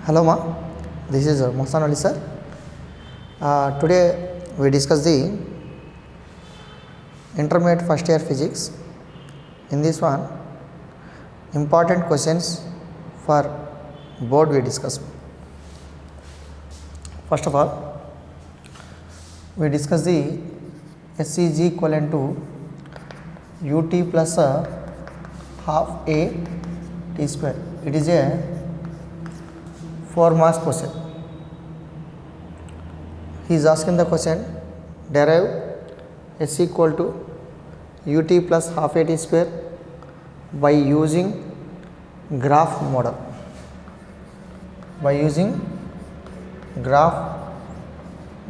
Hello ma, this is Mohsan Ali sir. Today we discuss the intermediate first year physics. In this one, important questions for board we discuss. First of all, we discuss the SEG equivalent to UT plus half A T square. It is a 4 marks question. He is asking the question, derive S equal to UT plus half A T square by using graph model. By using graph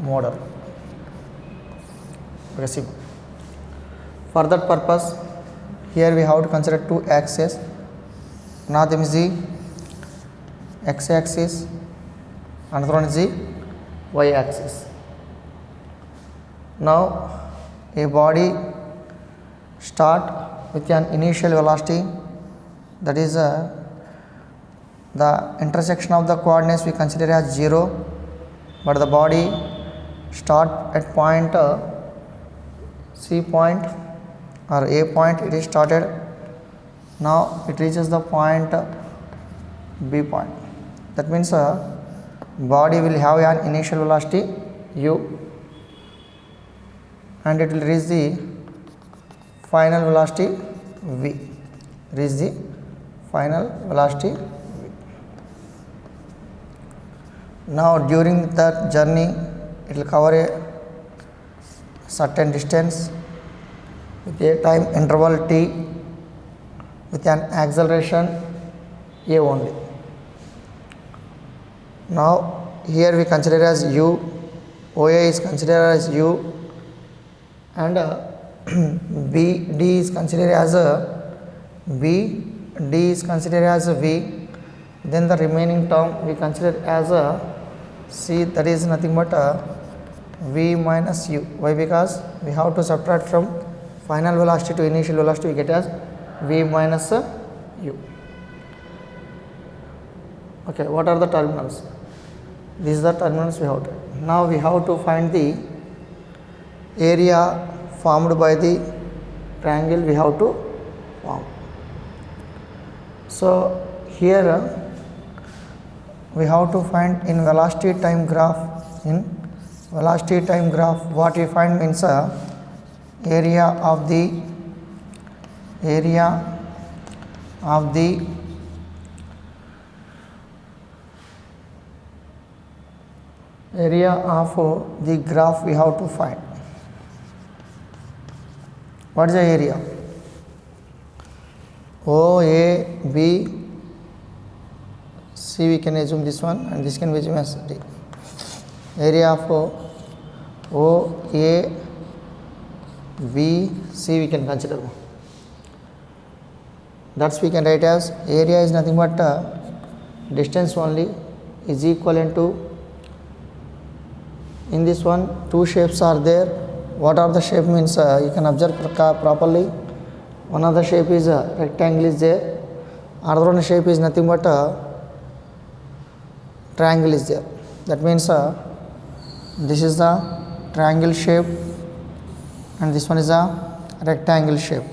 model. Okay, for that purpose, here we have to consider two axes. Now them is the x axis, another one is the y axis. Now a body start with an initial velocity, that is the intersection of the coordinates we consider as 0, but the body start at point C point or A point, it is started. Now it reaches the point B point. That means body will have an initial velocity u and it will reach the final velocity v. Reach the final velocity v. Now during that journey, it will cover a certain distance with a time interval t with an acceleration a only. Now here we consider as u, OA is considered as u, and BD is considered as B, D is considered as V. Then the remaining term we consider as C, that is nothing but V minus u. Why? Because we have to subtract from final velocity to initial velocity, we get as V minus u. Okay, what are the terminals? These are the terminals we have to. Now we have to find the area formed by the triangle we have to form. So here we have to find in velocity time graph. In velocity time graph, what we find means area of the graph we have to find. What is the area? O, A, B, C, we can assume this one, and this can be assumed as D. Area of O, A, B, C we can consider. That's we can write as area is nothing but distance only, is equivalent to, in this one two shapes are there. What are the shape means you can observe properly. One of the shape is a rectangle is there, another one shape is nothing but triangle is there. That means this is the triangle shape and this one is a rectangle shape.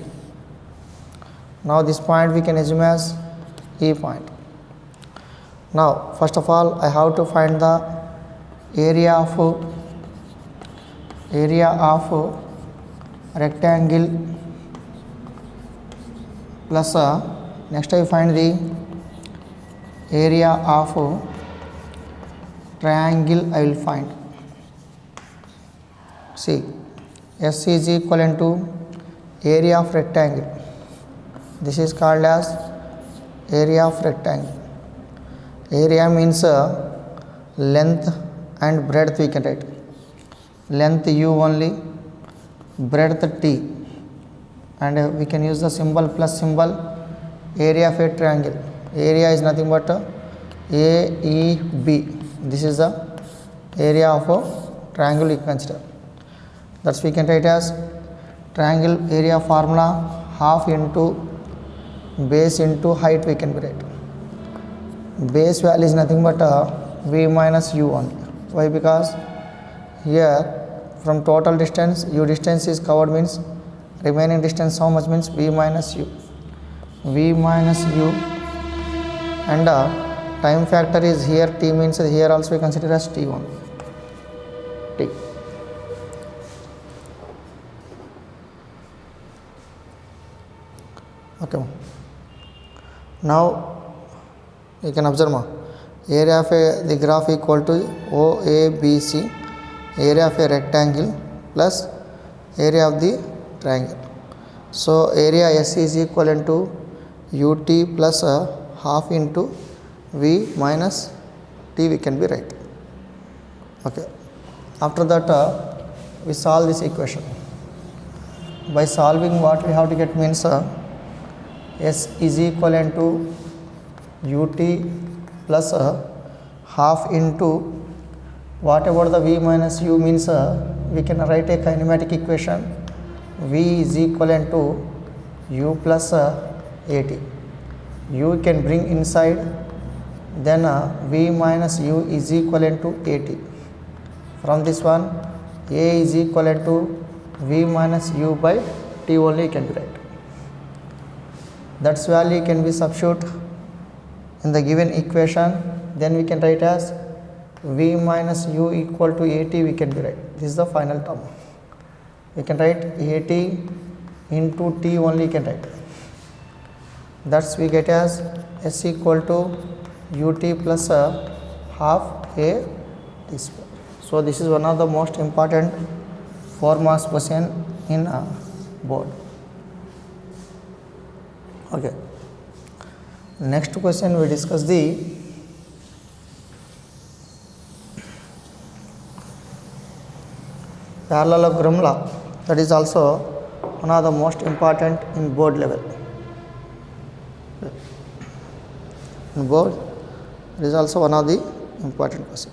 Now this point we can assume as E point. Now first of all I have to find the area of rectangle plus next I find the area of triangle I will find. See, S is equivalent to area of rectangle. This is called as area of rectangle. Area means length and breadth we can write. Length u only, breadth t, and we can use the symbol plus symbol. Area of a triangle. Area is nothing but AEB. This is the area of a triangle we consider. That's we can write as triangle area formula half into base into height we can write. base value is nothing but v minus u only. Why? Because here from total distance u distance is covered means remaining distance how much means v minus u. V minus u and time factor is here t means here also we consider as t1 t. Okay, now you can observe area of the graph equal to OABC, area of a rectangle plus area of the triangle. So area S is equivalent to ut plus half into v minus t we can be right. Okay, after that we solve this equation. By solving what we have to get means S is equivalent to ut plus half into what about the v minus u means we can write a kinematic equation v is equivalent to u plus at. U can bring inside, then v minus u is equivalent to at. From this one a is equivalent to v minus u by t only can be right. That's value can be substitute in the given equation, then we can write as v minus u equal to at we can be right. This is the final term. We can write at into t only can write. That's we get as S equal to ut plus half a t square. So this is one of the most important 4 marks question in board. Okay. Next question we discuss the parallelogram law. That is also one of the most important in board level. In board, it is also one of the important question.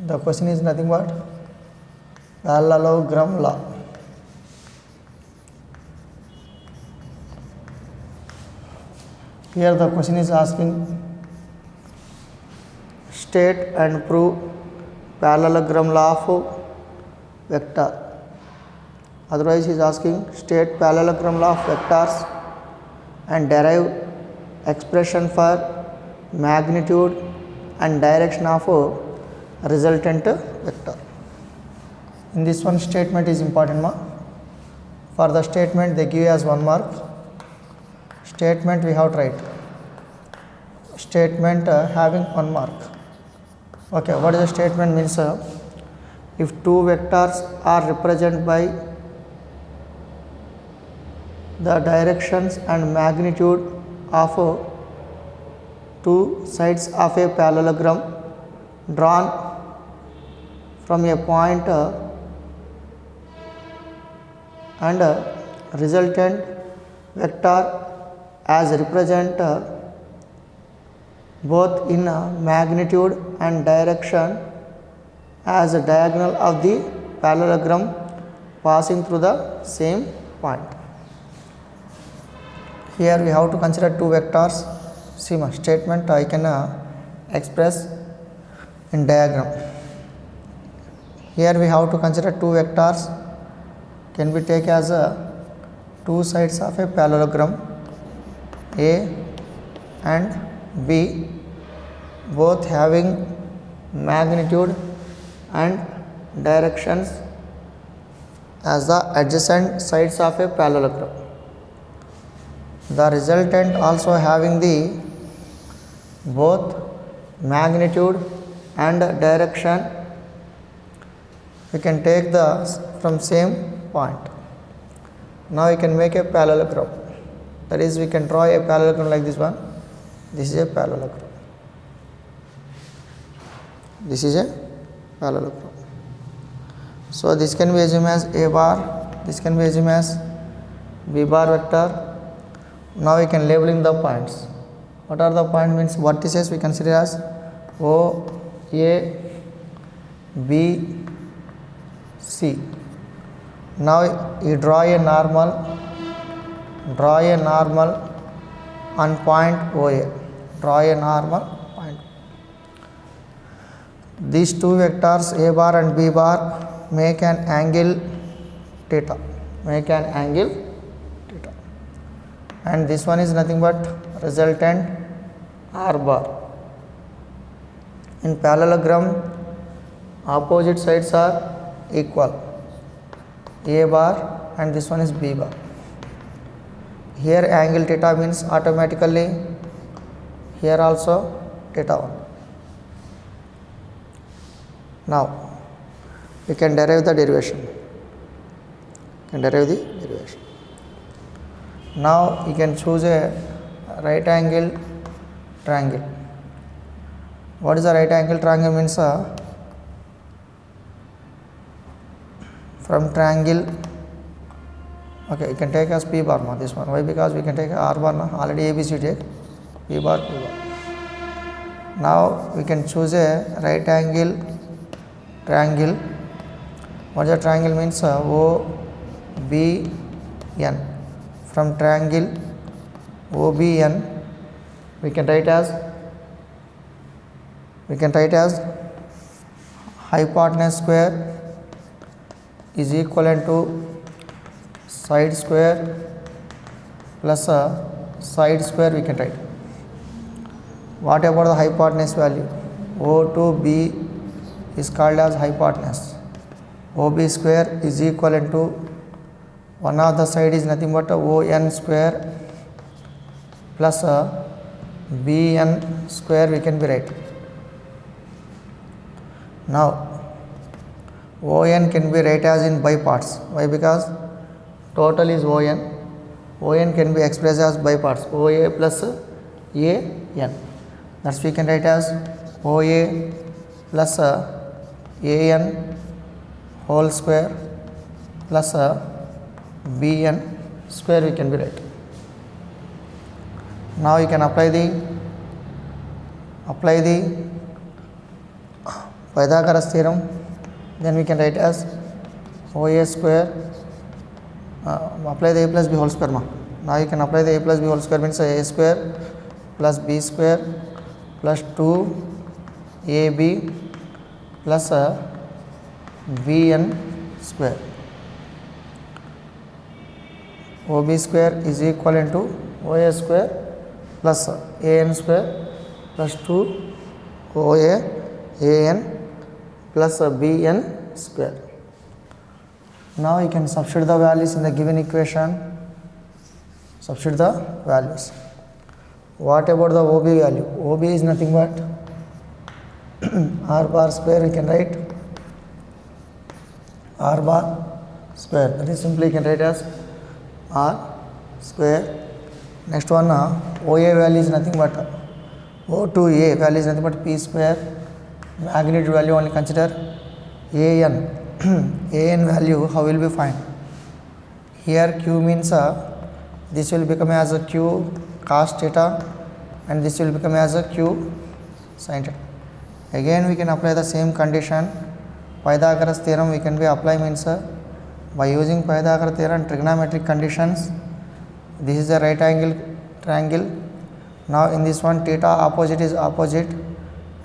The question is nothing but parallelogram law. Here the question is asking state and prove parallelogram law of vector. Otherwise he is asking state parallelogram law of vectors and derive expression for magnitude and direction of resultant vector. In this one statement is important mark. For the statement they give as 1 mark. Statement we have to write. Statement having 1 mark. Okay, what is the statement means? If two vectors are represented by the directions and magnitude of two sides of a parallelogram drawn from a point and resultant vector as represent both in magnitude and direction as a diagonal of the parallelogram passing through the same point. Here we have to consider two vectors. See my statement I can express in diagram. Here we have to consider two vectors can be taken as two sides of a parallelogram A and B, both having magnitude and directions as the adjacent sides of a parallelogram. The resultant also having the both magnitude and direction. We can take the from same point. Now we can make a parallelogram. That is, we can draw a parallelogram like this one. This is a parallelogram. This is a parallelogram. So this can be assumed as A bar. This can be assumed as B bar vector. Now we can labeling the points. What are the point means? Vertices we consider as O, A, B, C. Now you draw a normal Draw a normal on point OA. Draw a normal point. These two vectors A bar and B bar make an angle theta. Make an angle theta. And this one is nothing but resultant R bar. In parallelogram, opposite sides are equal. A bar and this one is B bar. Here angle theta means automatically here also theta 1. Now we can derive the derivation. Now you can choose a right angle triangle. What is a right angle triangle means? From triangle, okay, you can take as P bar now, this one. Why? Because we can take R bar now, already ABC take P bar. Now we can choose a right angle triangle. What is a triangle means? OBN. From triangle OBN we can write as hypotenuse square is equivalent to side square plus side square we can write. What about the hypotenuse value? O to B is called as hypotenuse. OB square is equivalent to one of the side is nothing but ON square plus BN square we can be write. Now ON can be write as in by parts. Why? Because total is ON. ON can be expressed as by parts. OA plus AN. Thus we can write as OA plus AN whole square plus BN square we can be write. Now you can apply the Pythagoras theorem. Then we can write as OA square, apply the A plus B whole square. Now you can apply the A plus B whole square means A square plus B square plus 2AB plus BN square. OB square is equivalent to OA square plus AN square plus 2 OA AN plus BN square. Now you can substitute the values in the given equation. Substitute the values. What about the OB value? OB is nothing but R bar square we can write R bar square. That is simply you can write as R square. Next one OA value is nothing but O to A value is nothing but P square. Magnitude value only consider AN. AN value how will we find? Here Q means this will become as a Q cos theta and this will become as a Q sin theta. Again we can apply the same condition. Pythagoras theorem we can be apply means by using Pythagoras theorem trigonometric conditions. This is a right angle triangle. Now in this one theta opposite is opposite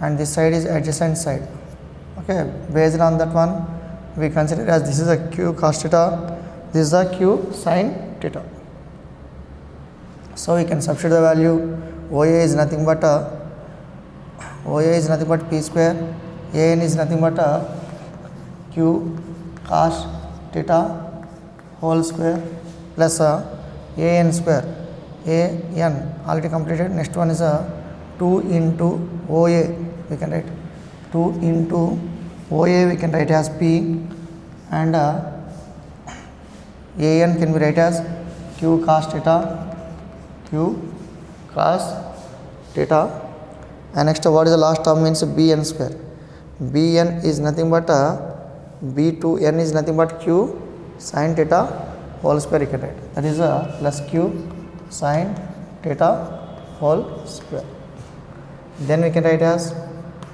and this side is adjacent side. Okay, based on that one we consider as this is a Q cos theta, this is a Q sin theta. So we can substitute the value. OA is nothing but P square, AN is nothing but Q cos theta whole square plus AN square. AN already completed. Next one is 2 into OA we can write 2 into OA we can write as P and AN can be write as Q cos theta and next what is the last term means BN square. BN is nothing but B to N is nothing but Q sin theta whole square you can write. That is plus Q sin theta whole square. Then we can write as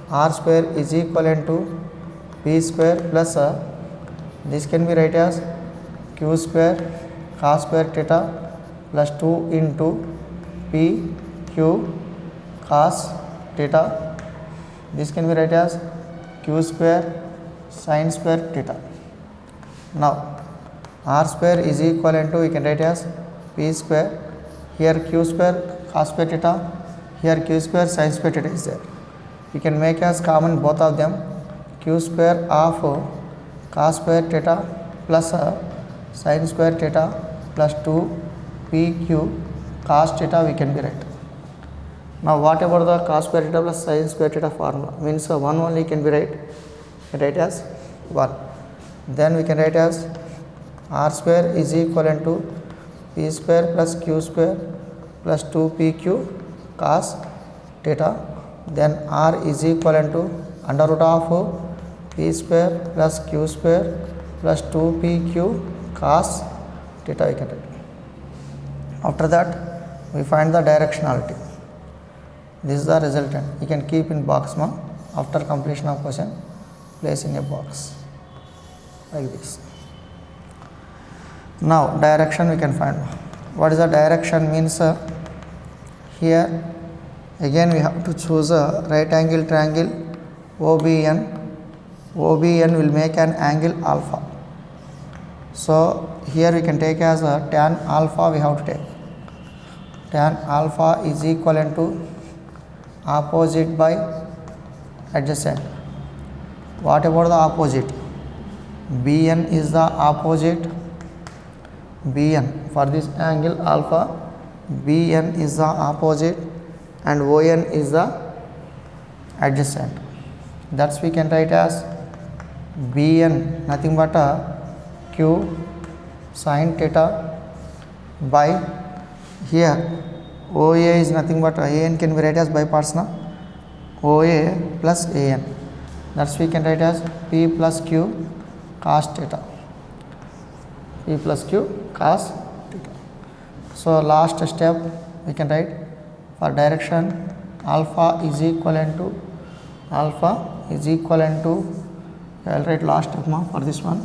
R square is equivalent to P square plus this can be write as Q square cos square theta plus 2 into p q cos theta. This can be write as q square sin square theta. Now r square is equivalent to, we can write as p square, here q square cos square theta, here q square sin square theta is there. We can make as common both of them, q square of cos square theta plus sin square theta plus 2 pq cos theta we can be write. Now what about the cos square theta plus sin square theta formula? Means 1 only can be write, write as 1. Then we can write as r square is equivalent to p square plus q square plus 2 pq cos theta. Then r is equivalent to under root of p square plus q square plus 2 pq cos theta we can write. After that we find the directionality. This is the resultant. You can keep in box ma. After completion of question, place in a box like this. Now direction we can find. What is the direction? Means here again we have to choose a right angle triangle OBN. OBN will make an angle alpha. So here we can take as a tan alpha we have to take. Tan alpha is equivalent to opposite by adjacent. What about the opposite? BN is the opposite. BN for this angle alpha, BN is the opposite and ON is the adjacent. That's we can write as BN nothing but a q sin theta by here OA is nothing but AN can be write as by parts na, OA plus AN. That's we can write as P plus Q cos theta. P plus Q cos theta. So last step we can write for direction alpha is equivalent to I will write last step ma for this one.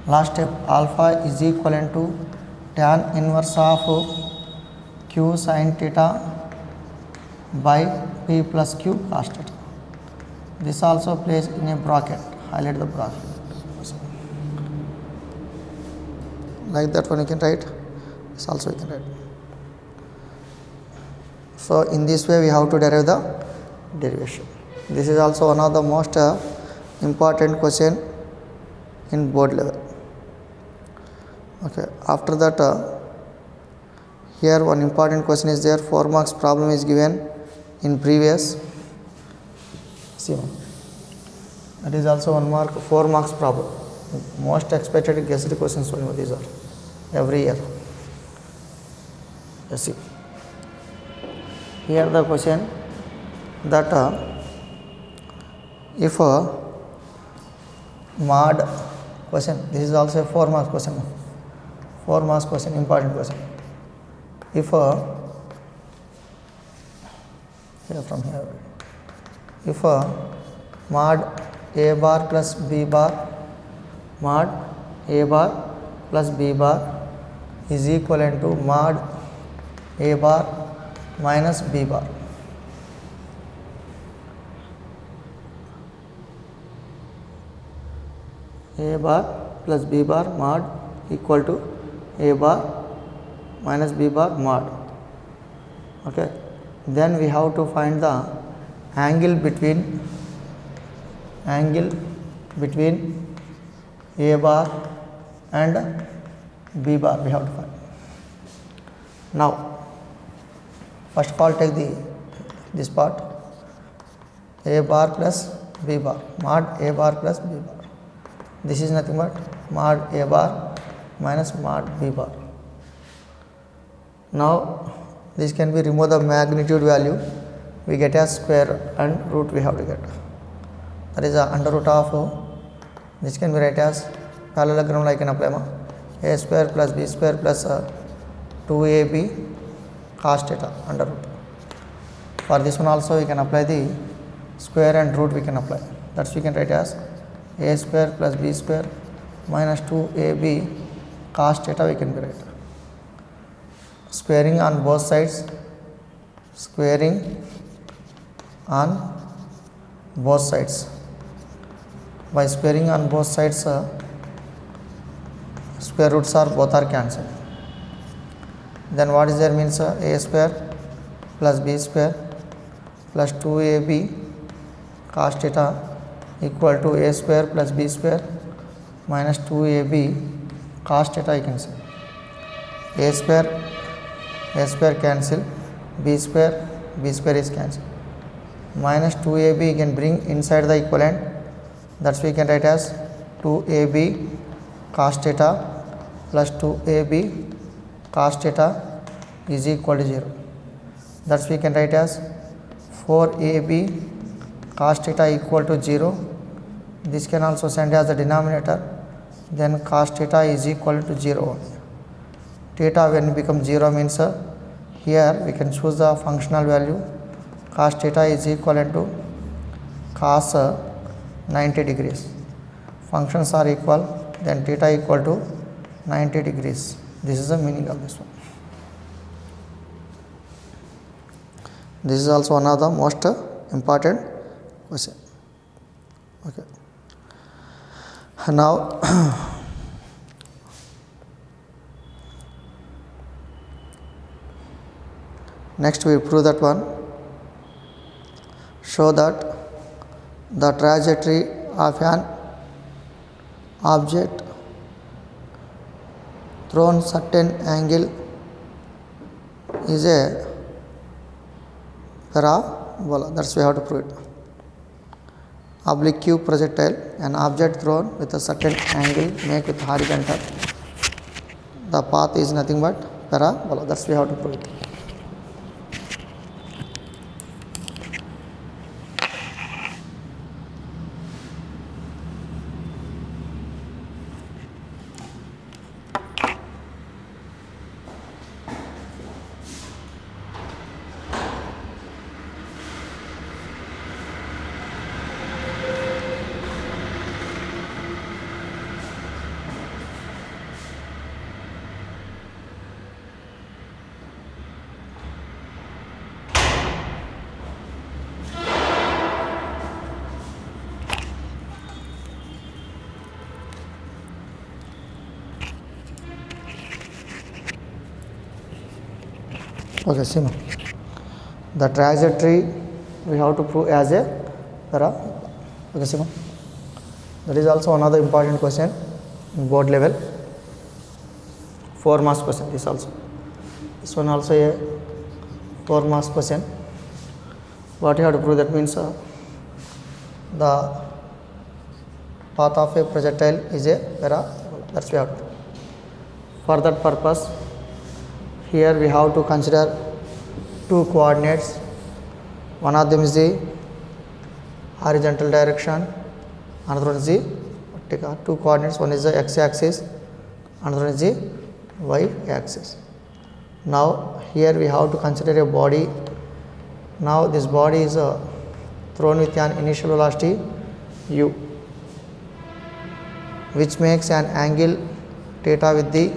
Last step alpha is equivalent to tan inverse of q sin theta by p plus q cos theta. This also placed in a bracket. Highlight the bracket. Like that one you can write. This also you can write. So in this way we have to derive the derivation. This is also one of the most important question in board level. Okay. After that here one important question is there. 4 marks problem is given in previous. See one. That is also 1 mark 4 marks problem. Most expected guessed questions only these are every year. Let's see. Here the question that if mod question, this is also a 4 marks question. 4 marks question, important question. If here from here, if mod a bar plus b bar, mod a bar plus b bar is equivalent to mod a bar minus b bar. A bar plus b bar mod equal to a bar minus b bar mod. Okay. Then we have to find the angle between a bar and b bar we have to find. Now first of all take this part, a bar plus b bar, mod a bar plus b bar. This is nothing but mod a bar minus mod b bar. Now this can be remove the magnitude value, we get a square and root we have to get. That is under root of, this can be write as parallelogram like an apply a square plus b square plus 2ab cos theta under root. For this one also we can apply the square and root we can apply. That's we can write as a square plus b square minus 2ab cos theta we can be write. squaring on both sides, squaring on both sides. By squaring on both sides, square roots are both are cancelled. Then what is there means a square plus b square plus 2ab cos theta equal to a square plus b square minus 2ab cos theta. You can say a square cancel, b square is cancelled, minus 2ab you can bring inside the equivalent, that's we can write as 2ab cos theta plus 2ab cos theta is equal to 0. That's we can write as 4ab cos theta equal to 0. This can also send as the denominator, then cos theta is equal to 0. Theta when it becomes 0 means here we can choose the functional value. Cos theta is equivalent to cos 90 degrees. Functions are equal, then theta equal to 90 degrees. This is the meaning of this one. This is also one of the most important question. Okay. Now next we prove that one. Show that the trajectory of an object thrown certain angle is a parabola. That's we have to prove it. Oblique projectile, an object thrown with a certain angle make with horizontal. The path is nothing but parabola. That's we have to prove it. Okay, see now. The trajectory we have to prove as a parabola. Okay, see now. That is also another important question in board level. 4 marks question. This one also a 4 marks question. What you have to prove, that means the path of a projectile is a parabola. That's we have to prove. For that purpose, here we have to consider 2 coordinates. One of them is the horizontal direction, another one is the vertical. 2 coordinates, one is the x-axis, another one is the y-axis. Now here we have to consider a body. Now this body is thrown with an initial velocity u, which makes an angle theta with the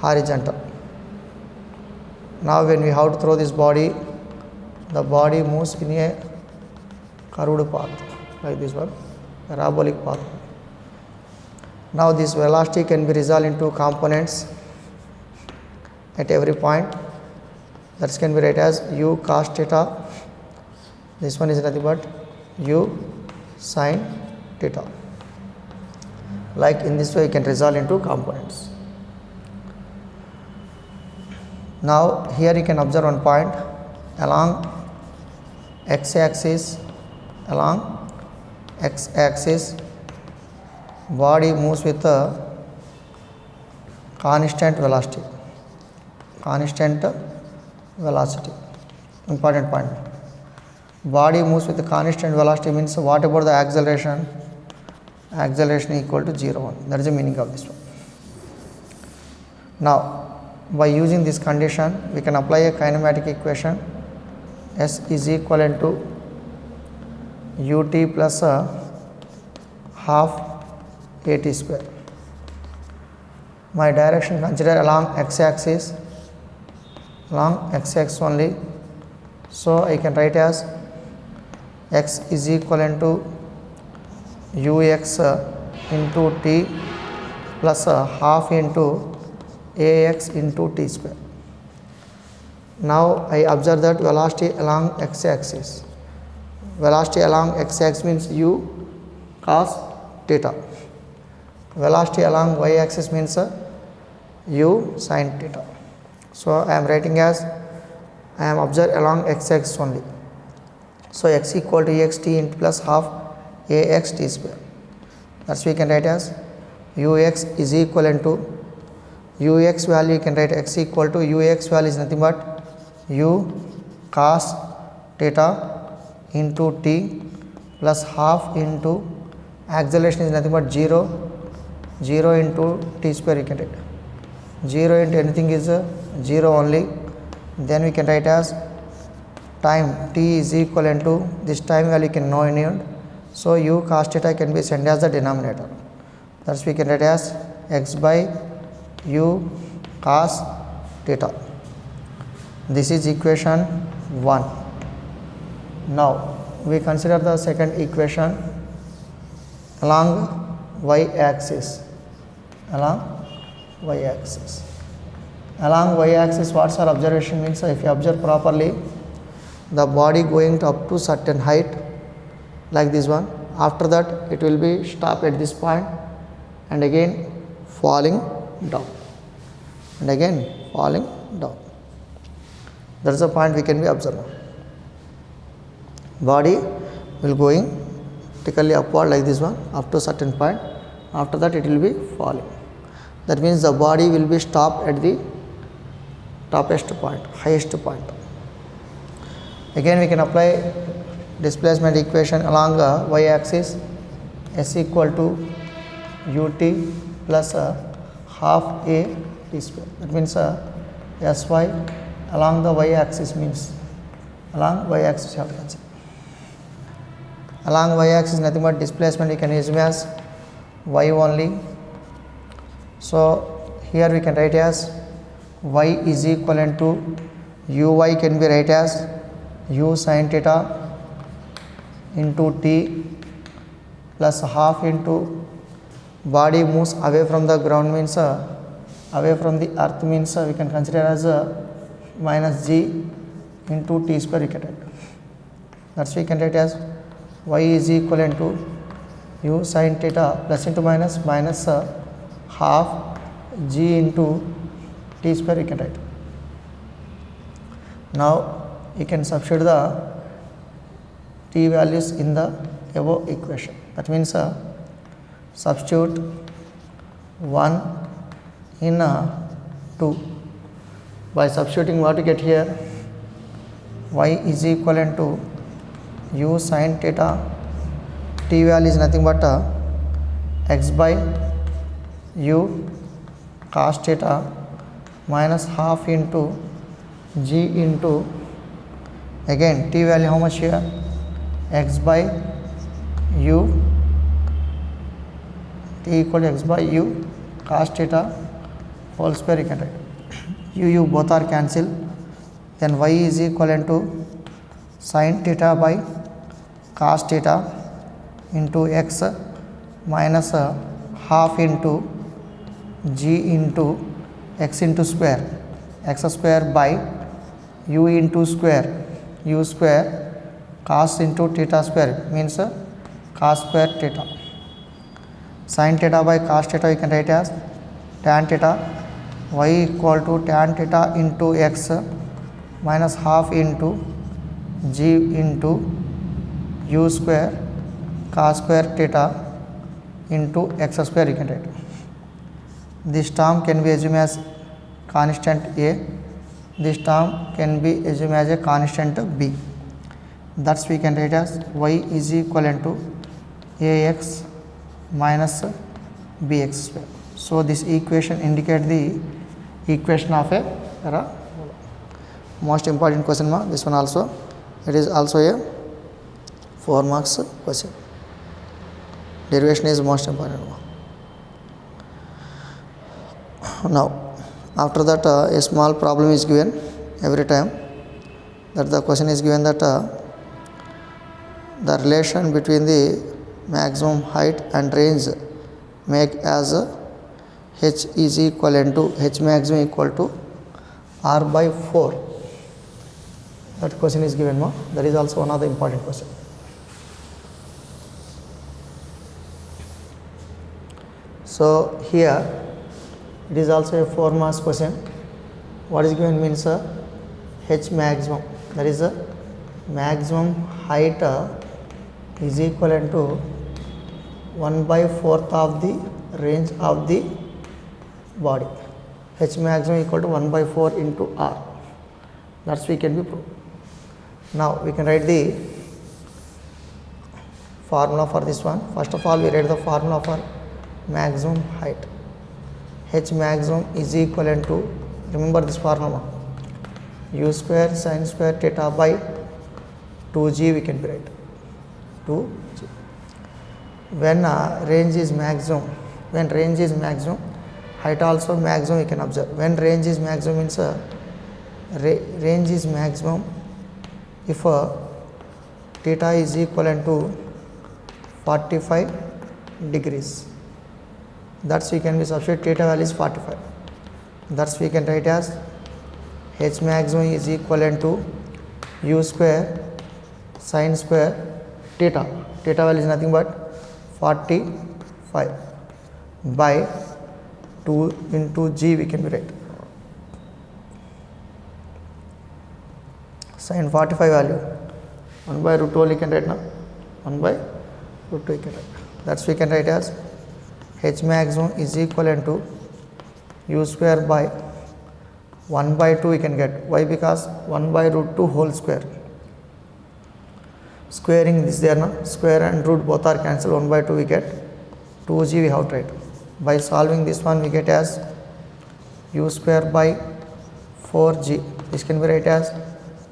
horizontal. Now when we have to throw this body, the body moves in a curved path like this one, parabolic path. Now this velocity can be resolved into components at every point. That can be written as u cos theta. This one is nothing but u sin theta. Like in this way you can resolve into components. Now here you can observe one point along x-axis, body moves with a constant velocity. Important point. Body moves with a constant velocity means what about the acceleration? Acceleration equal to 0, 1. That is the meaning of this one. Now by using this condition, we can apply a kinematic equation. S is equivalent to ut plus half at square. My direction consider along x-axis, along x-axis only. So I can write as x is equivalent to ux into t plus half into ax into t square. Now I observe that velocity along x-axis. Velocity along x-axis means u cos theta. Velocity along y-axis means u sin theta. So I am writing as I am observed along x-axis only. So x equal to x t into plus half ax t square. That's we can write as ux is equivalent to ux value. You can write x equal to ux value is nothing but u cos theta into t plus half into acceleration is nothing but 0 into t square. You can write 0 into anything is 0 only. Then we can write as time t is equivalent to this time value can know in it. So u cos theta can be sent as the denominator. Thus we can write as x by u cos theta. This is equation 1. Now we consider the second equation along y-axis. Along y-axis. Along y-axis, what's our observation means? If you observe properly, the body going up to certain height like this one. After that, it will be stop at this point and again falling down and again falling down. That is the point we can be observed. Body will going vertically upward like this one up to certain point. After that, it will be falling. That means the body will be stopped at the toppest point, highest point. Again we can apply displacement equation along the y-axis. S equal to ut plus half a t square. That means sy along the y-axis means along y-axis you have to consider. Along y-axis nothing but displacement you can assume as y only. So here we can write as y is equivalent to uy can be write as u sin theta into t plus half into body moves away from the ground means away from the earth means we can consider as minus g into t square we can write. That's we can write as y is equivalent to u sin theta plus into minus half g into t square we can write. Now you can substitute the t values in the above equation. That means substitute 1 in 2. By substituting what you get here, y is equivalent to u sin theta, t value is nothing but x by u cos theta minus half into g into again t value how much here, x by u, t equal to x by u cos theta whole square you can write. U both are cancelled. Then y is equivalent to sin theta by cos theta into x minus half into g into x into square, x square by u into square, u square cos into theta square means cos square theta. Sin theta by cos theta you can write as tan theta, y equal to tan theta into x minus half into g into u square cos square theta into x square you can write. This term can be assumed as constant a, this term can be assumed as a constant b. Thus we can write as y is equivalent to ax minus bx square. So this equation indicate the equation of a parabola. Most important question mark, this one also, it is also a 4 marks question. Derivation is most important one. Now after that a small problem is given. every time that the question is given that the relation between the maximum height and range make as h is equivalent to h maximum equal to r by 4. That question is given. That is also one of the important question. So here it is also a 4 marks question. What is given means h maximum, that is a maximum height is equivalent to 1 by 4th of the range of the body. H maximum equal to 1 by 4 into r. That's we can be proved. Now we can write the formula for this one. First of all, we write the formula for maximum height. H maximum is equivalent to, remember this formula, u square sin square theta by 2g we can write 2g. When range is maximum, height also maximum we can observe. When range is maximum means range is maximum if theta is equivalent to 45 degrees. That's we can be substitute theta value is 45. That's we can write as h maximum is equivalent to u square sin square theta. Theta value is nothing but 45 by 2 into g we can be write. Sin 45 value 1 by root 2 we can write now. 1 by root 2 we can write. That's we can write as h maximum is equivalent to u square by 1 by 2 we can get. Why? Because 1 by root 2 whole square. Squaring this there now. Square and root both are cancelled. 1 by 2 we get 2g we have to write. By solving this one we get as u square by 4g. This can be write as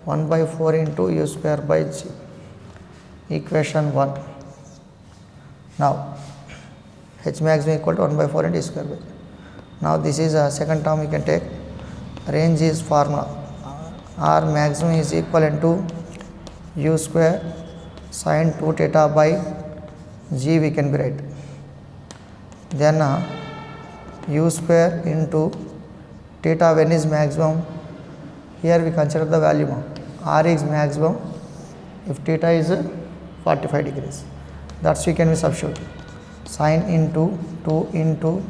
1 by 4 into u square by g. Equation 1. Now h maximum equal to 1 by 4 into u square by g. Now this is a second term we can take. Range is formula r maximum is equivalent to u square sin 2 theta by g we can be write. Then u square into theta when is maximum. Here we consider the value r is maximum if theta is 45 degrees. That's we can be substitute. Sin into 2 into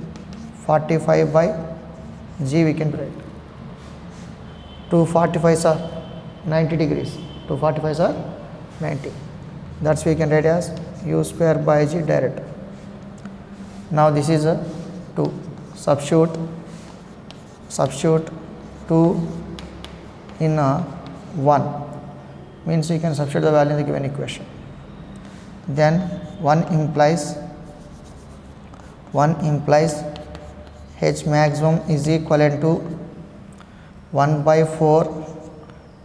45 by g we can write. 2 45s are 90 degrees. 2 45s are 90. That's we can write as u square by g direct. Now this is a 2. Substitute 2 in 1 means we can substitute the value in the given equation. Then 1 implies h maximum is equivalent to 1 by 4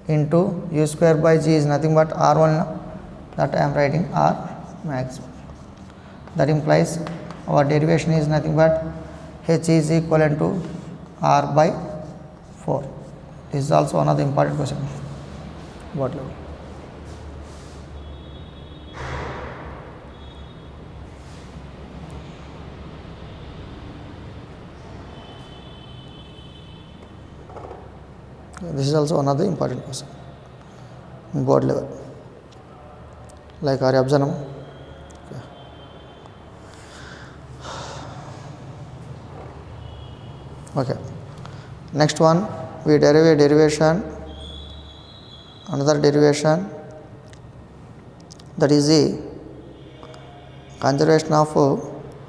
into u square by g is nothing but r1, that I am writing r maximum. That implies our derivation is nothing but h is equivalent to r by 4. This is also another important question. What level? This is also another important question. Board level. Like Aryabjanam. Okay. Next one, we derive a derivation, another derivation, that is the conservation of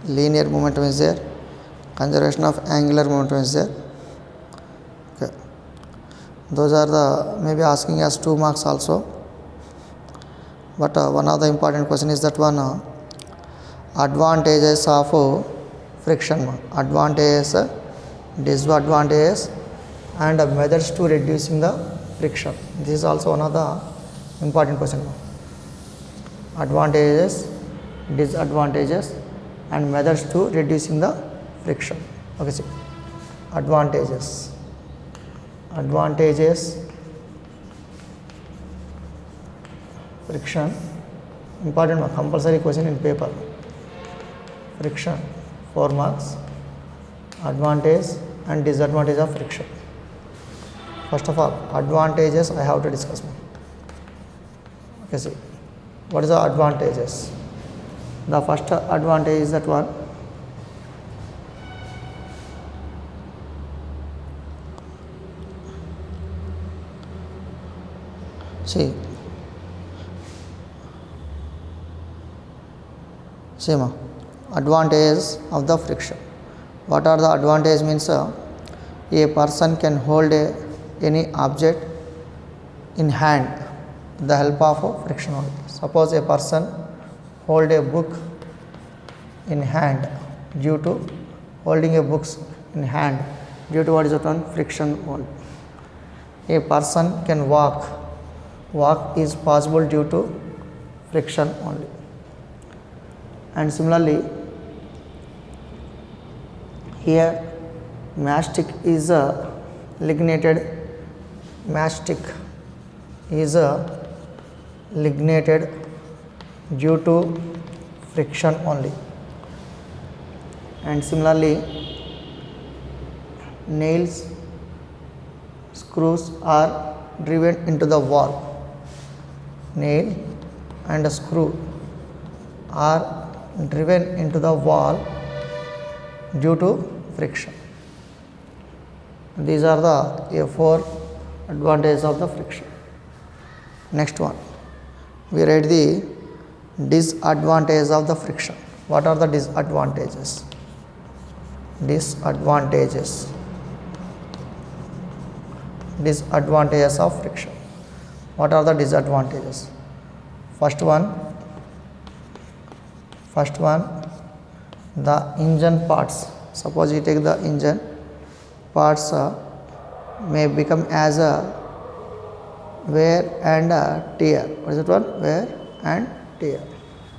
linear momentum is there, conservation of angular momentum is there. Okay. Those are the maybe asking us 2 marks also. But one of the important question is that one advantages of friction, advantages, disadvantages and methods to reducing the friction. This is also one of the important question. Advantages, disadvantages and methods to reducing the friction. Okay, see. Advantages friction, important one, compulsory question in paper. Friction, 4 marks. Advantage and disadvantage of friction. First of all, advantages I have to discuss. Okay, see, what is the advantages? The first advantage is that one, see ma, advantages of the friction. What are the advantages means a person can hold any object in hand with the help of friction only. Suppose a person hold a book in hand due to holding a books in hand due to what is that one, friction only. A person can walk is possible due to friction only. And similarly, here matchstick is a lignated, matchstick is a lignated due to friction only. And similarly, nails, screws are driven into the wall. Nail and a screw are driven into the wall due to friction. These are the 4 advantages of the friction. Next one, we read the disadvantages of the friction. What are the disadvantages? Disadvantages of friction. What are the disadvantages? First one, the engine parts. Suppose you take the engine parts may become as a wear and tear. What is that one? Wear and tear.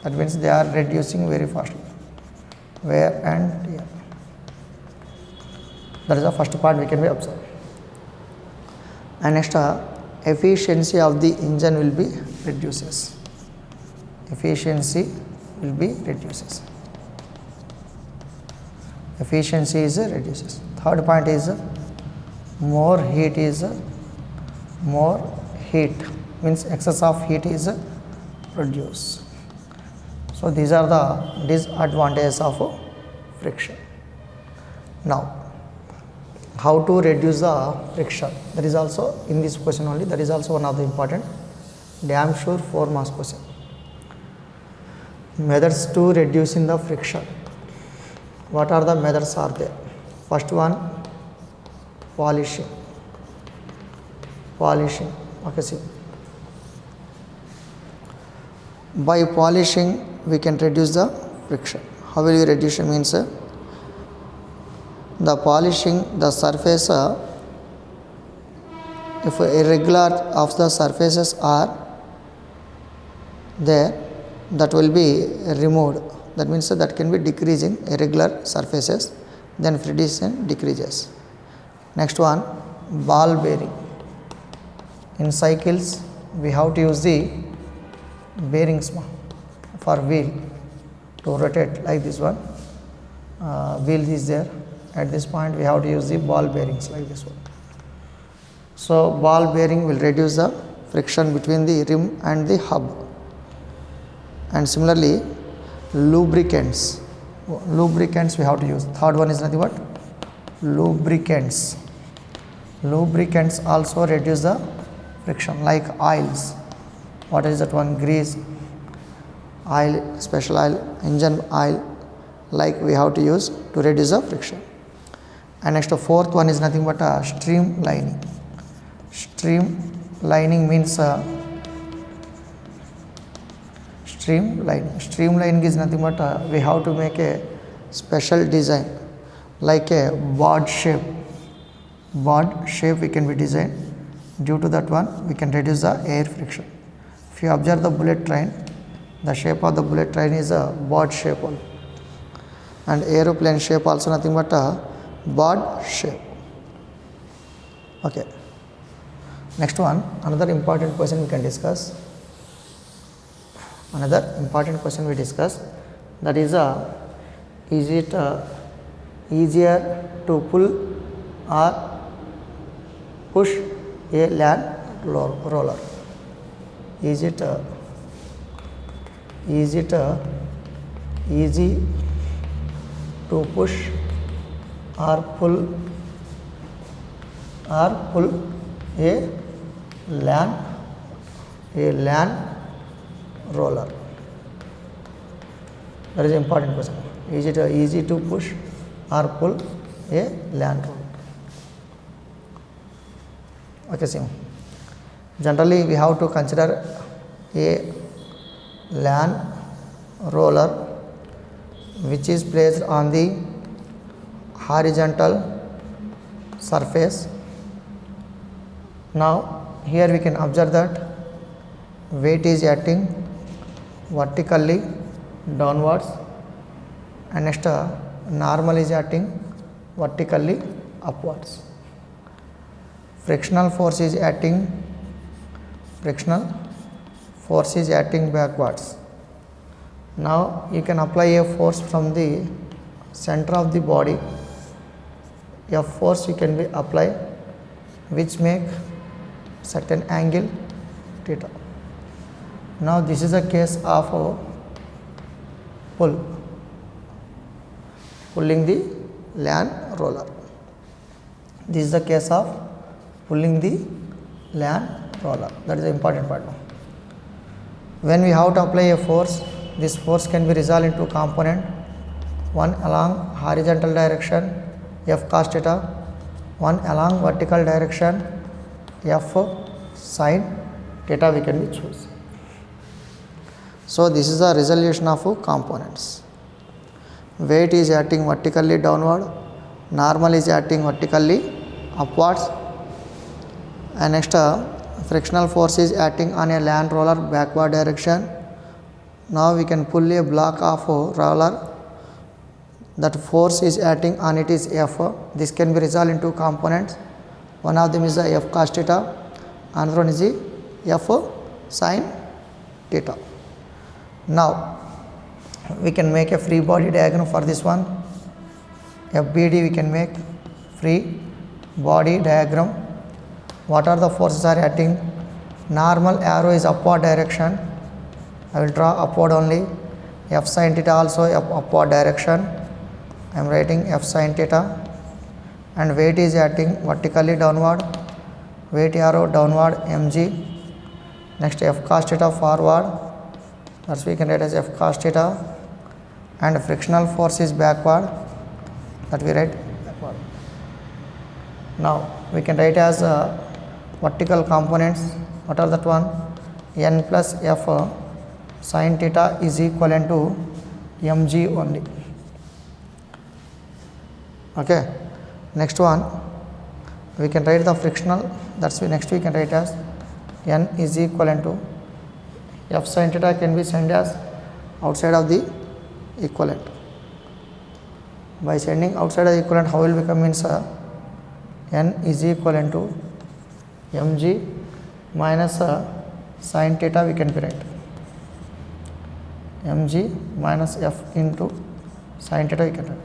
That means they are reducing very fastly. Wear and tear. That is the first part we can be observed. And next, efficiency of the engine will be reduces. Efficiency will be reduces. Efficiency is reduces. Third point is more heat means excess of heat is produced. So these are the disadvantages of friction. Now, how to reduce the friction? That is also in this question only. That is also one of the important, damn sure 4 marks question. Methods to reducing the friction. What are the methods are there? First one, polishing. Okay, see. By polishing, we can reduce the friction. How will you reduce it? Means the polishing the surface, if irregular of the surfaces are there, that will be removed. That means that can be decreasing irregular surfaces, then friction decreases. Next one, ball bearing. In cycles, we have to use the bearings for wheel to rotate like this one. Wheel is there. At this point, we have to use the ball bearings like this one. So ball bearing will reduce the friction between the rim and the hub. And similarly, lubricants we have to use. Third one is nothing but lubricants also reduce the friction, like oils. What is that one? Grease, oil, special oil, engine oil, like we have to use to reduce the friction. And next, the fourth one is nothing but streamlining. Streamlining means streamlining is nothing but we have to make a special design, like a board shape we can be designed. Due to that one, we can reduce the air friction. If you observe the bullet train, the shape of the bullet train is a board shape only, and aeroplane shape also nothing but a board shape. Okay, next one, another important question we can discuss. another important question we discussed, that is is it easier to pull or push a land roller? Is it easy to push or pull a land roller? That is an important question. Is it easy to push or pull a land roller? Okay, see. Generally, we have to consider a land roller which is placed on the horizontal surface. Now, here we can observe that weight is acting vertically downwards, and next normal is acting vertically upwards. Frictional force is acting backwards. Now you can apply a force from the center of the body. A force you can be apply which make certain angle theta. Now this is a case of pulling the land roller. This is the case of pulling the land roller. That is the important part now. When we have to apply a force, this force can be resolved into component, one along horizontal direction F cos theta, one along vertical direction F sin theta we can be choose. So this is the resolution of components. Weight is acting vertically downward, normal is acting vertically upwards, and next frictional force is acting on a land roller backward direction. Now we can pull a block of roller, that force is acting on it is F. This can be resolved into components. One of them is the F cos theta, another one is the F sin theta. Now we can make a free body diagram for this one. FBD we can make free body diagram. What are the forces are acting? Normal arrow is upward direction. I will draw upward only. F sin theta also upward direction. I am writing F sin theta. And weight is acting vertically downward. Weight arrow downward mg. Next F cos theta forward. That's we can write as F cos theta. And frictional force is backward. That we write backward. Now we can write as vertical components. What are that one? N plus F sin theta is equivalent to mg only. Okay. Next one we can write the frictional. That's next we can write as N is equivalent to F sin theta can be sent as outside of the equivalent. By sending outside of the equivalent, how will become means N is equivalent to mg minus sin theta we can be write mg minus F into sin theta we can write.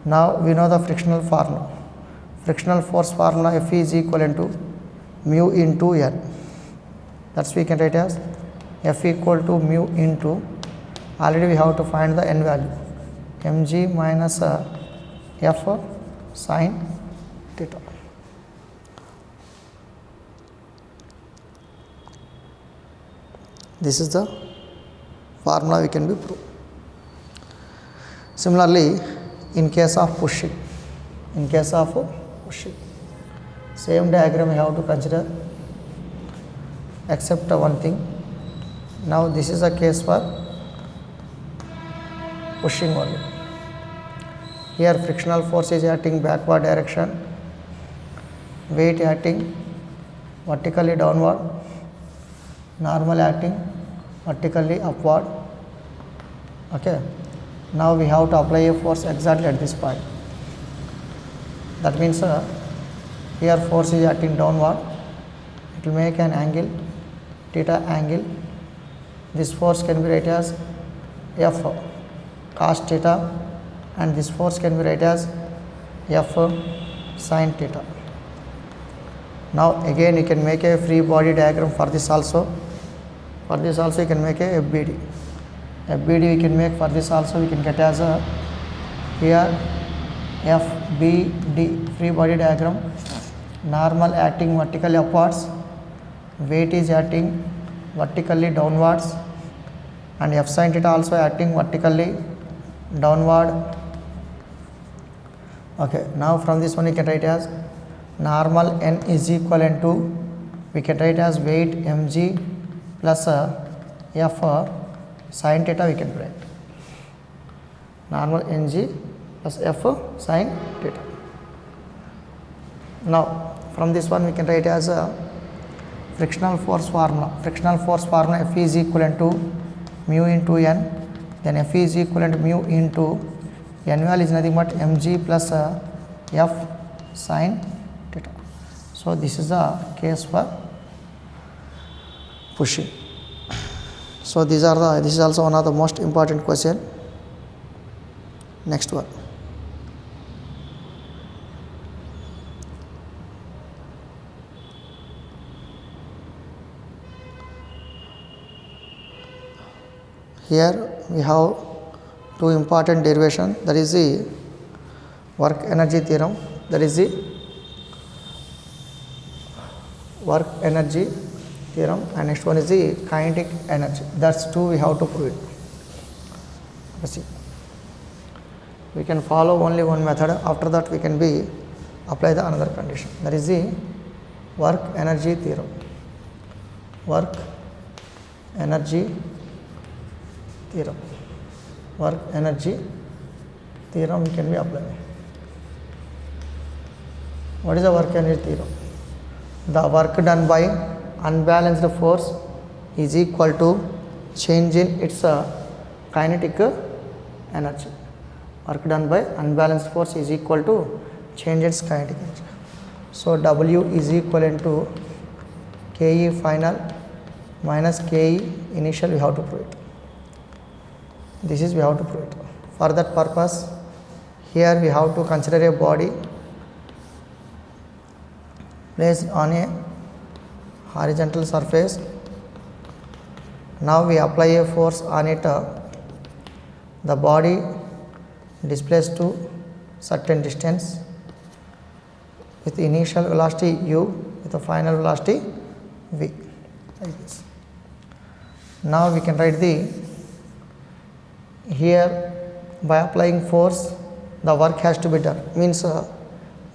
Now we know the frictional formula. Frictional force formula F is equivalent to mu into N. That's we can write as F equal to mu into, already we have to find the N value, mg minus F sin theta. This is the formula we can be proved. Similarly, in case of pushing, same diagram we have to consider, except one thing. Now this is a case for pushing only. Here frictional force is acting backward direction, weight acting vertically downward, normal acting vertically upward. Okay. Now we have to apply a force exactly at this point. That means here force is acting downward. It will make an angle, theta angle. This force can be written as F cos theta, and this force can be written as F sin theta. Now again you can make a free body diagram for this also. For this also you can make a FBD. FBD we can make for this also, we can get as a here FBD, free body diagram. Normal acting vertically upwards, weight is acting vertically downwards, and F sin theta also acting vertically downward. Okay, now from this one you can write as normal N is equivalent to, we can write as weight mg plus F sin theta we can write. Normal Ng plus F sin theta. Now from this one we can write as a frictional force formula. Frictional force formula, F is equivalent to mu into N, then F is equivalent to mu into N value is nothing but mg plus F sin theta. So this is the case for pushing. So this is also one of the most important question. Next one. Here we have two important derivation, that is the work energy theorem, that is the work energy theorem, and next one is the kinetic energy. That's two we have to prove it. Let's see. We can follow only one method, after that we can be apply the another condition, that is the work energy theorem. Work energy theorem. Work energy theorem can be applied. What is the work energy theorem? The work done by unbalanced force is equal to change in its kinetic energy. Work done by unbalanced force is equal to change its kinetic energy. So W is equivalent to Ke final minus Ke initial, we have to prove it. This is we have to prove it. For that purpose, here we have to consider a body placed on a horizontal surface. Now we apply a force on it. The body displaced to certain distance with initial velocity u with a final velocity v, like this. Now we can write the, here by applying force the work has to be done, means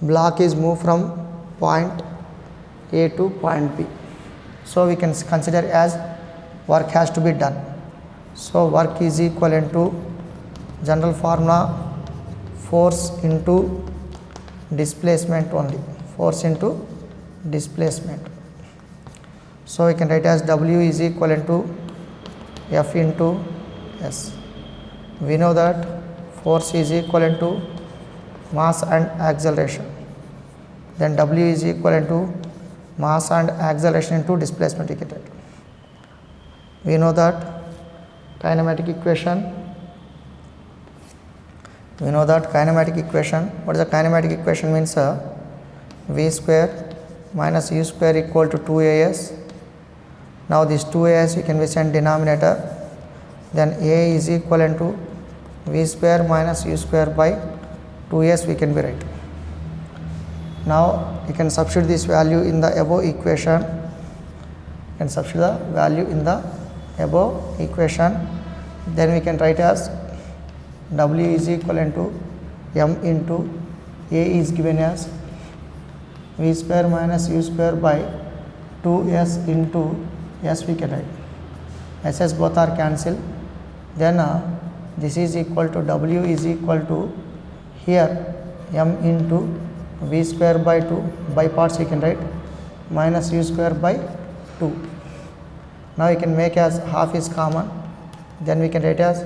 block is moved from point A to point B. So we can consider as work has to be done. So work is equivalent to general formula force into displacement only, force into displacement. So we can write as W is equivalent to F into S. We know that force is equivalent to mass and acceleration, then W is equivalent to mass and acceleration into displacement. We know that kinematic equation. We know that kinematic equation. What is the kinematic equation? Means v square minus u square equal to 2as. Now this 2as we can be sent denominator. Then a is equivalent to v square minus u square by 2s we can be write. Now you can substitute this value in the above equation. You can substitute the value in the above equation. Then we can write as W is equivalent to m into a is given as v square minus u square by 2s into s we can write. SS both are cancelled. Then this is equal to W is equal to here m into v square by 2, by parts we can write, minus u square by 2. Now you can make as half is common, then we can write as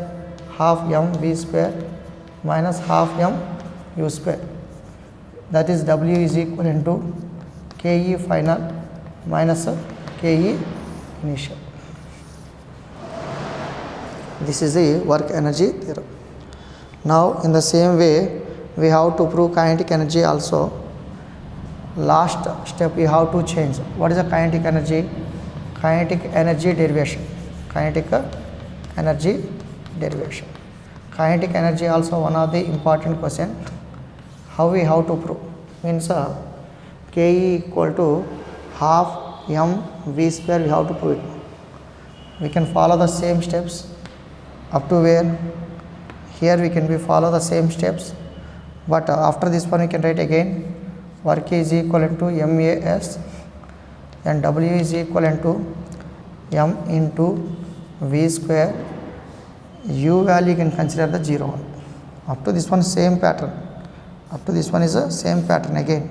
half m v square minus half m u square, that is W is equivalent to Ke final minus Ke initial. This is the work energy theorem. Now in the same way we have to prove kinetic energy also. Last step we have to change. What is the kinetic energy? Kinetic energy derivation. Kinetic energy derivation. Kinetic energy also one of the important question. How we have to prove? Means Ke equal to half mv square we have to prove it. We can follow the same steps up to where? Here we can be follow the same steps, but after this one we can write again work is equivalent to MAS, and W is equivalent to M into V square. U value you can consider the 0 one. Up to this one same pattern. Up to this one is the same pattern again,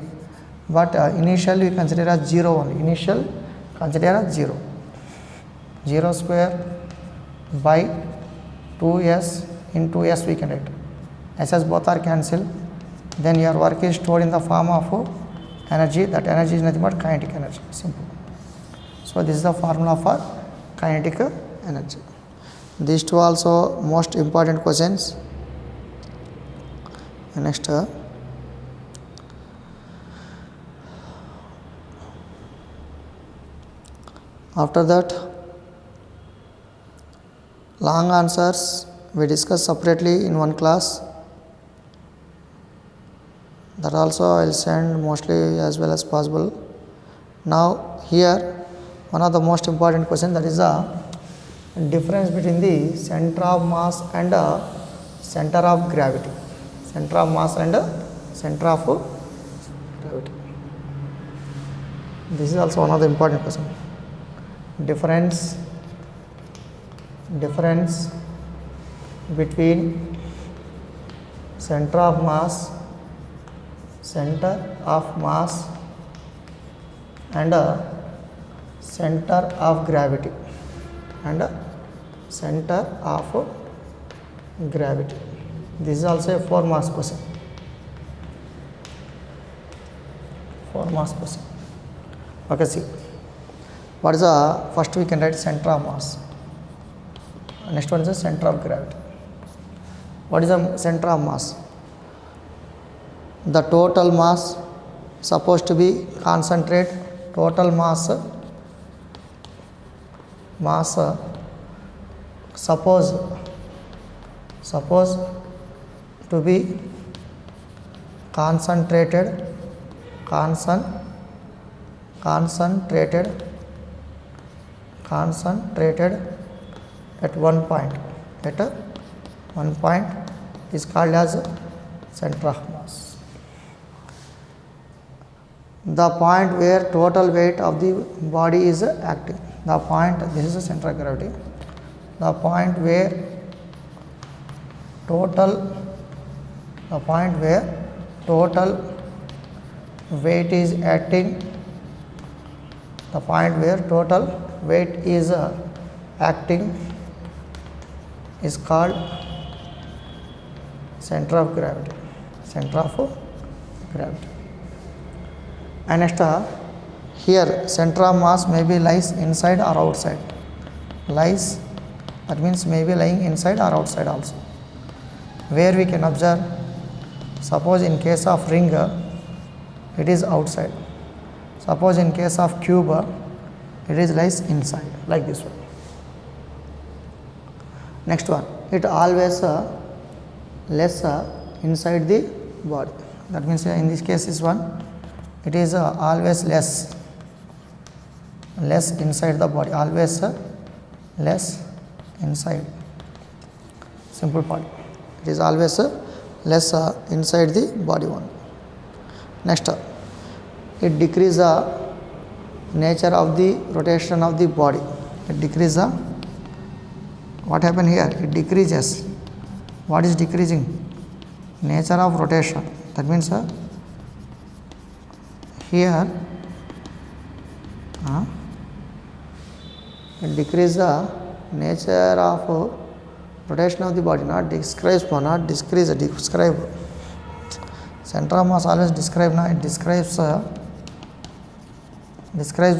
but initially we consider as 0 one. Initial consider as 0. 0 square by 2s into s we can write. S's both are cancelled. Then your work is stored in the form of energy. That energy is nothing but kinetic energy. Simple. So this is the formula for kinetic energy. These two also most important questions. Next, after that, long answers we discuss separately in one class. That also I will send mostly as well as possible. Now here one of the most important question, that is the difference between the center of mass and center of gravity. Center of mass and center of gravity. This is also one of the important question. Difference between center of mass and center of gravity This is also a 4 marks question. 4 marks question. Okay, see. What is the first we can write center of mass. Next one is the center of gravity. What is the center of mass? The total mass supposed to be concentrate. Total mass suppose to be concentrated at one point. At one point is called as center of mass. The point where total weight of the body is acting. The point, this is the center of gravity. The point where total weight is acting. The point where total weight is acting is called center of gravity. And next, here center of mass may be lies inside or outside. Lies, that means may be lying inside or outside also. Where we can observe, suppose in case of ring it is outside. Suppose in case of cube it is lies inside, like this one. Next one, it always less inside the body. That means in this case is one, it is always less inside the body, always less inside. Simple part. It is always less inside the body one. Next, it decreases the nature of the rotation of the body. It decreases what happened here? It decreases. What is decreasing? Nature of rotation. That means here it decreases the nature of rotation of the body, not describes, not decrease, describe. Center of mass always describe, now it describes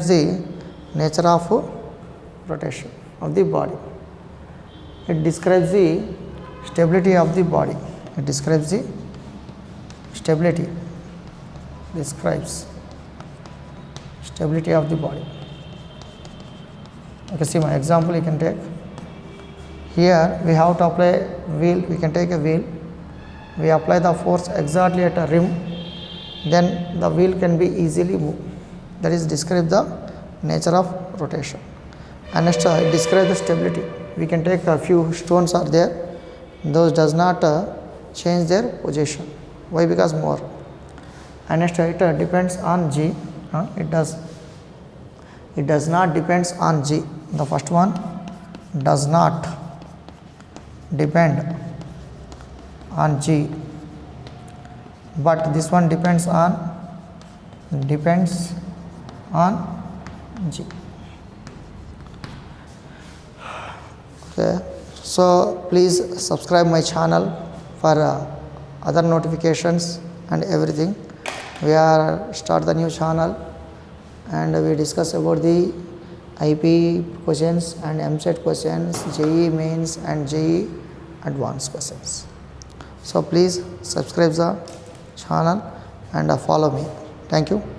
the nature of rotation of the body. it describes the stability of the body. It describes the stability, describes stability of the body. Okay, see my example you can take. Here we have to apply wheel. We can take a wheel. We apply the force exactly at a rim, then the wheel can be easily moved. That is describe the nature of rotation. And next it describes the stability. We can take a few stones are there, those does not change their position. Why? Because more. And next it depends on G. It does not depends on G. The first one does not depend on G, but this one depends on G. Okay, so please subscribe my channel for other notifications and everything. We are start the new channel and we discuss about the IP questions and MCET questions, JEE mains and JEE advanced questions. So please subscribe the channel and follow me. Thank you.